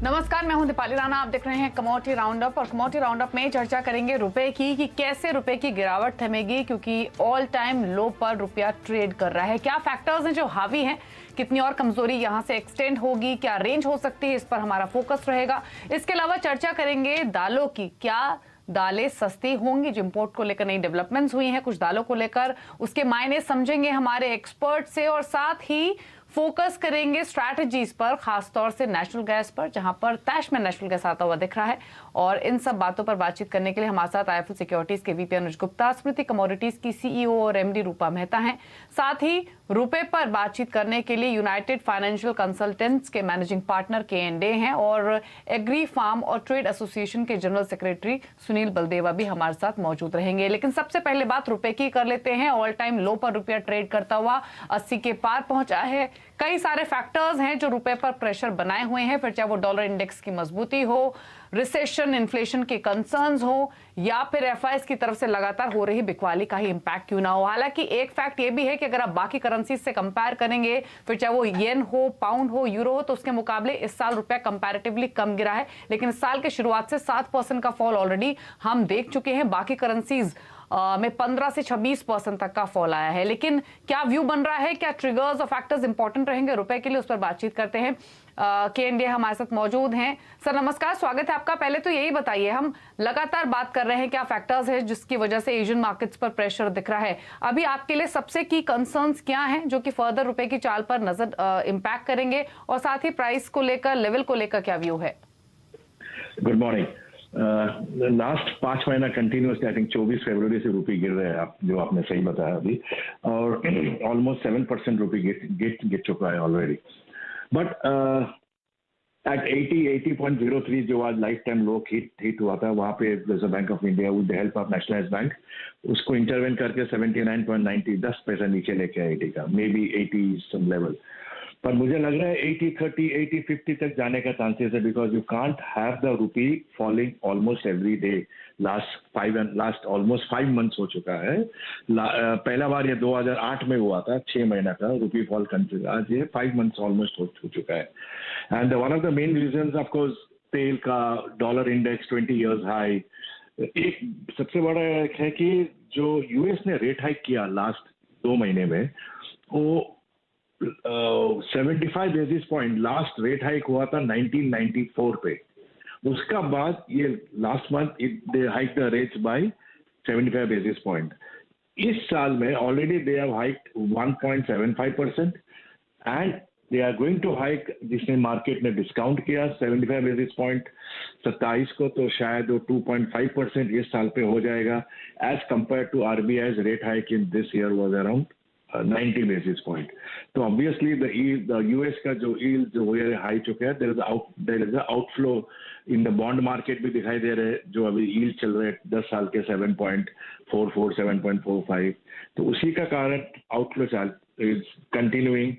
नमस्कार, मैं हूं दीपाली राणा। आप देख रहे हैं कमोडिटी राउंडअप और कमोडिटी राउंडअप में चर्चा करेंगे रुपए की कि कैसे रुपए की गिरावट थमेगी, क्योंकि ऑल टाइम लो पर रुपया ट्रेड कर रहा है। क्या फैक्टर्स हैं जो हावी हैं, कितनी और कमजोरी यहां से एक्सटेंड होगी, क्या रेंज हो सकती है, इस पर हमारा फोकस रहेगा। इसके अलावा चर्चा करेंगे दालों की, क्या दालें सस्ती होंगी, जो इम्पोर्ट को लेकर नई डेवलपमेंट्स हुई हैं कुछ दालों को लेकर, उसके मायने समझेंगे हमारे एक्सपर्ट से, और साथ ही फोकस करेंगे स्ट्रैटेजीज पर, खासतौर से नेचुरल गैस पर, जहां पर तैश में नेचुरल गैस आता हुआ दिख रहा है। और इन सब बातों पर बातचीत करने के लिए हमारे साथ आईएफएल सिक्योरिटीज के वीपी अनुज गुप्ता, स्मृति कमोडिटीज की सीईओ और एमडी रूपा मेहता हैं। साथ ही रुपए पर बातचीत करने के लिए यूनाइटेड फाइनेंशियल कंसल्टेंट्स के मैनेजिंग पार्टनर के हैं और एग्री फार्म और ट्रेड एसोसिएशन के जनरल सेक्रेटरी सुनील बलदेवा भी हमारे साथ मौजूद रहेंगे। लेकिन सबसे पहले बात रुपए की कर लेते हैं। ऑल टाइम लो पर रुपया ट्रेड करता हुआ 80 के पार पहुंचा है। कई सारे फैक्टर्स हैं जो रुपए पर प्रेशर बनाए हुए हैं, फिर चाहे वो डॉलर इंडेक्स की मजबूती हो, रिसेशन, इन्फ्लेशन के कंसर्न्स हो, या फिर एफआईएस की तरफ से लगातार हो रही बिकवाली का ही इंपैक्ट क्यों ना हो। हालांकि एक फैक्ट ये भी है कि अगर आप बाकी करेंसी से कंपेयर करेंगे, फिर चाहे वो येन हो, पाउंड हो, यूरो हो, तो उसके मुकाबले इस साल रुपया कंपैरेटिवली कम गिरा है। लेकिन इस साल के शुरुआत से 7% का फॉल ऑलरेडी हम देख चुके हैं। बाकी करेंसीज में 15 से 26% तक का फॉल आया है। लेकिन क्या व्यू बन रहा है, क्या ट्रिगर्स और फैक्टर्स इंपॉर्टेंट रहेंगे रुपए के लिए, उस पर बातचीत करते हैं। के हमारे साथ मौजूद हैं। सर नमस्कार, स्वागत है आपका। पहले तो यही बताइए, हम लगातार बात कर रहे हैं, क्या फैक्टर्स है जिसकी वजह से एशियन मार्केट्स पर प्रेशर दिख रहा है। अभी आपके लिए सबसे की कंसर्न्स क्या हैं जो कि फर्दर रुपए की चाल पर नजर इंपैक्ट करेंगे, और साथ ही प्राइस को लेकर, लेवल को लेकर क्या व्यू है? Good morning. लास्ट 5 महीना कंटिन्यूसली आई थिंक 24 फरवरी से रुपये गिर रहे हैं, आप जो आपने सही बताया अभी, और ऑलमोस्ट 7% रुपये गिर चुका है ऑलरेडी। बट एट 80.03 जो आज लाइफ टाइम लो हिट हुआ था, वहाँ पे reserve bank of India with the help of nationalised bank उसको इंटरवेन करके 79.90 10 पैसा नीचे लेके आया 80 का, मे बी 80 सम लेवल। पर मुझे लग रहा है 80-30, 80-50 तक जाने का चांसेस है, because you can't have the rupee falling almost every day. Last almost 5 months हो चुका है। पहला बार ये 2008 में हुआ था, 6 महीना का रुपी फॉल कंटिन्यू। आज ये 5 मंथ्स ऑलमोस्ट हो चुका है। And one of the main reason of course तेल का डॉलर इंडेक्स 20 ईयर्स हाई। एक सबसे बड़ा है कि जो यूएस ने रेट हाइक किया लास्ट 2 महीने में, वो 75 basis point last rate hike हुआ था 1994 पे। उसका बाद ये last month they hike the rates by 75 basis point. इस साल में already they have hiked 1.75% and they are going to hike, जिसने मार्केट ने डिस्काउंट किया 75 बेसिस पॉइंट 27 को, तो शायद वो 2.5% इस साल पे हो जाएगा, as compare to RBI's rate hike in this year was around 90 basis point. तो ऑब्वियसली द यूएस का जो यील्ड जो हाई चुका है, there is a outflow in the bond market भी दिखाई दे रहे हैं, जो अभी यील्ड चल रहे हैं 10 साल के 7.44 7.45, तो उसी का कारण outflow is continuing.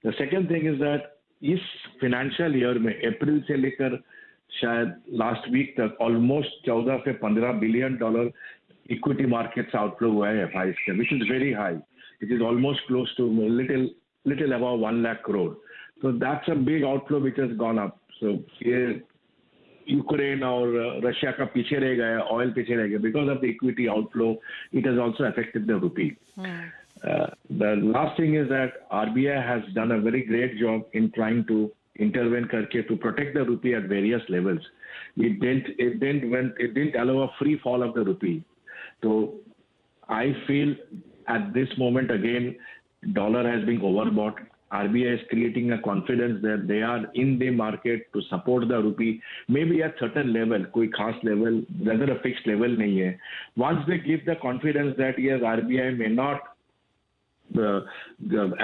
The second thing is that इस फाइनेंशियल ईयर में अप्रैल से लेकर शायद लास्ट वीक तक ऑलमोस्ट 14 से 15 बिलियन डॉलर इक्विटी मार्केट से आउटफ्लो हुआ है एफआईएस का, which is very high. It is almost close to little above 1 lakh crore. So that's a big outflow which has gone up. So ये Ukraine और Russia का पीछे रह गया, ऑयल पीछे रह गया, because of the equity outflow, it has also affected the rupee. The last thing is that RBI has done a very great job in trying to intervene करके to protect the rupee at various levels. It didn't allow a free fall of the rupee. So I feel at this moment again dollar has been overbought. RBI is creating a confidence that they are in the market to support the rupee, maybe at certain level, कोई खास level, rather a fixed level नहीं है. Once they give the confidence that yes, RBI may not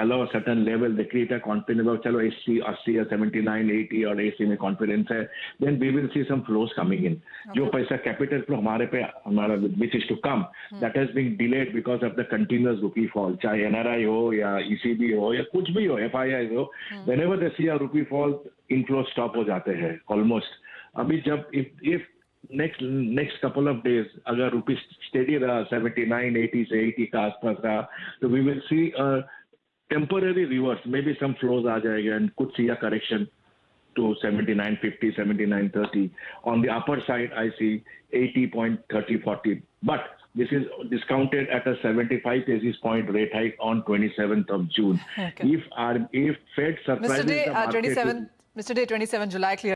allow a certain level, they create a confidence about चलो 80 or 79, 80 और 80 में confidence है, then we will see some flows coming in. जो पैसा capital flow हमारा which is to come, that has been delayed because of the continuous rupee fall. चाहे NRI हो या ECB हो या कुछ भी हो, FII हो, whenever they see a rupee fall, inflow stop हो जाते हैं almost. अभी जब if next couple of days अगर रुपी स्टेडी रहा 79, 80 से 80 का आसपास रहा, तो we will see a temporary reverse, maybe some flows आ जाएगा and could see a correction to 79.50, 79.30. On the upper side, I see 80.30, 40. But this is discounted at a 75 basis point rate hike on 27th of June. Okay. If Fed surprises the market, Mr. Day, 27 July clear.